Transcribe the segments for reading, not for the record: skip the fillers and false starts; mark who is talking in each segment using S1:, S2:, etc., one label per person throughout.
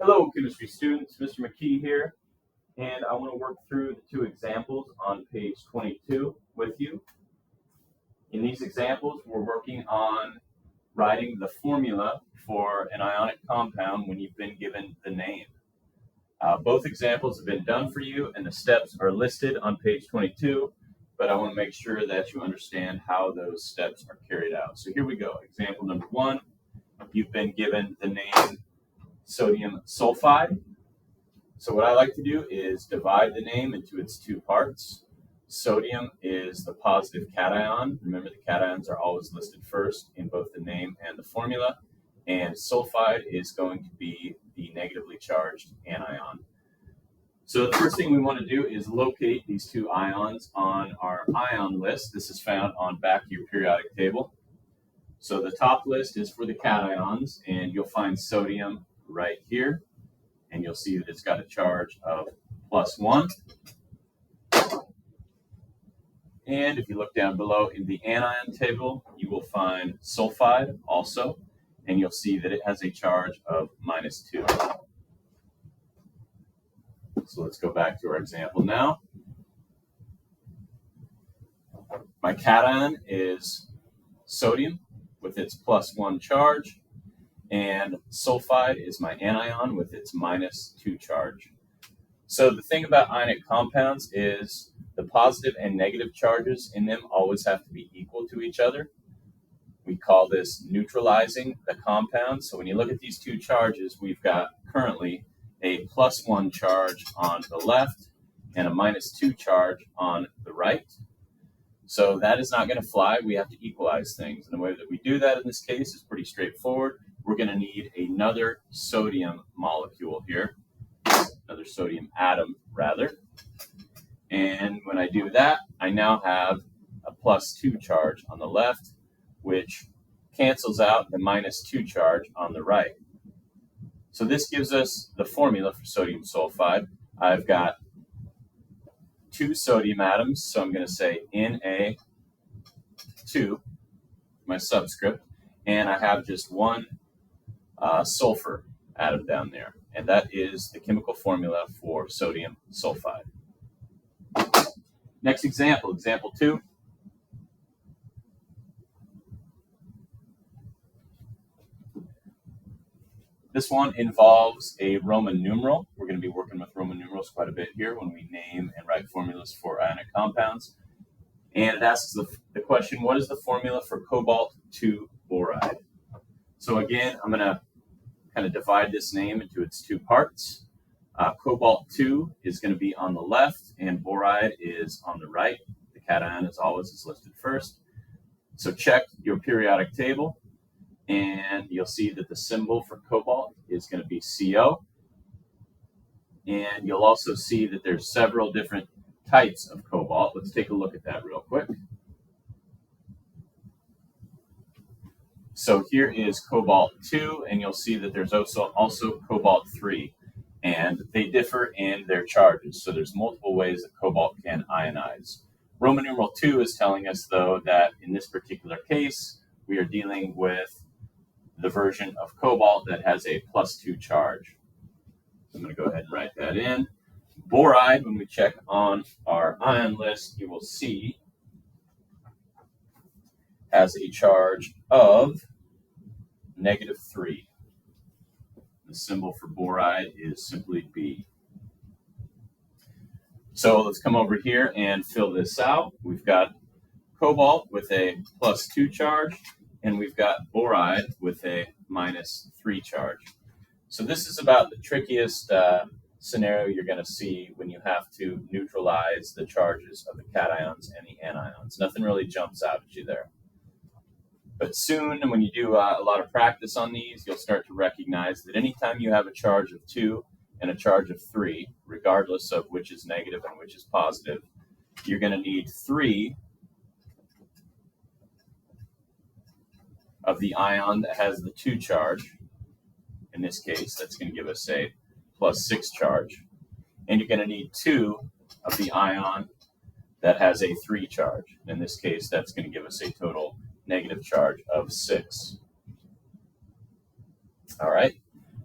S1: Hello, chemistry students. Mr. McKee here, and I want to work through the two examples on page 22 with you. In these examples, we're working on writing the formula for an ionic compound when you've been given the name. Both examples have been done for you, and the steps are listed on page 22, but I want to make sure that you understand how those steps are carried out. So here we go. Example number 1, you've been given the name sodium sulfide. So what I like to do is divide the name into its two parts. Sodium is the positive cation. Remember, the cations are always listed first in both the name and the formula. And sulfide is going to be the negatively charged anion. So the first thing we want to do is locate these two ions on our ion list. This is found on back of your periodic table. So the top list is for the cations, and you'll find sodium right here. And you'll see that it's got a charge of +1. And if you look down below in the anion table, you will find sulfide also, and you'll see that it has a charge of -2. So let's go back to our example now. My cation is sodium with its +1 charge, and sulfide is my anion with its -2 charge. So the thing about ionic compounds is the positive and negative charges in them always have to be equal to each other. We call this neutralizing the compound. So when you look at these two charges, we've got currently a +1 charge on the left and a -2 charge on the right. So that is not going to fly. We have to equalize things. And the way that we do that in this case is pretty straightforward. We're going to need another sodium molecule here, another sodium atom rather. And when I do that, I now have a +2 charge on the left, which cancels out the -2 charge on the right. So this gives us the formula for sodium sulfide. I've got 2 sodium atoms, so I'm going to say Na2, my subscript, and I have just 1 sulfur atom down there, and that is the chemical formula for sodium sulfide. Next example, example 2. This one involves a Roman numeral. We're going to be working with Roman numerals quite a bit here when we name and write formulas for ionic compounds. And it asks the question, what is the formula for cobalt-2 boride? So again, I'm going to kind of divide this name into its two parts. Cobalt-2 is going to be on the left, and boride is on the right. The cation, as always, is listed first. So check your periodic table, and you'll see that the symbol for cobalt is going to be CO. And you'll also see that there's several different types of cobalt. Let's take a look at that real quick. So here is cobalt-2, and you'll see that there's also cobalt-3, and they differ in their charges. So there's multiple ways that cobalt can ionize. Roman numeral 2 is telling us, though, that in this particular case, we are dealing with the version of cobalt that has a +2 charge. So I'm going to go ahead and write that in. Boride, when we check on our ion list, you will see has a charge of -3. The symbol for boride is simply B. So let's come over here and fill this out. We've got cobalt with a +2 charge, and we've got boride with a -3 charge. So this is about the trickiest scenario you're going to see when you have to neutralize the charges of the cations and the anions. Nothing really jumps out at you there. But soon, when you do a lot of practice on these, you'll start to recognize that anytime you have a charge of 2 and a charge of 3, regardless of which is negative and which is positive, you're going to need 3 of the ion that has the 2 charge. In this case, that's going to give us a +6 charge. And you're going to need 2 of the ion that has a 3 charge. In this case, that's going to give us a total negative charge of 6. All right.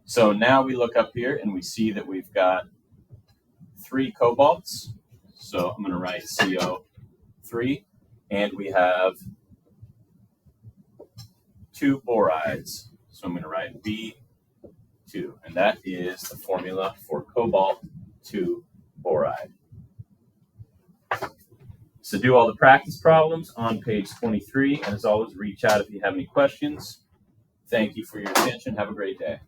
S1: So now we look up here and we see that we've got 3 cobalts. So I'm going to write CO3, and we have 2 borides. So I'm going to write B2, and that is the formula for cobalt 2 boride. So do all the practice problems on page 23, and as always, reach out if you have any questions. Thank you for your attention. Have a great day.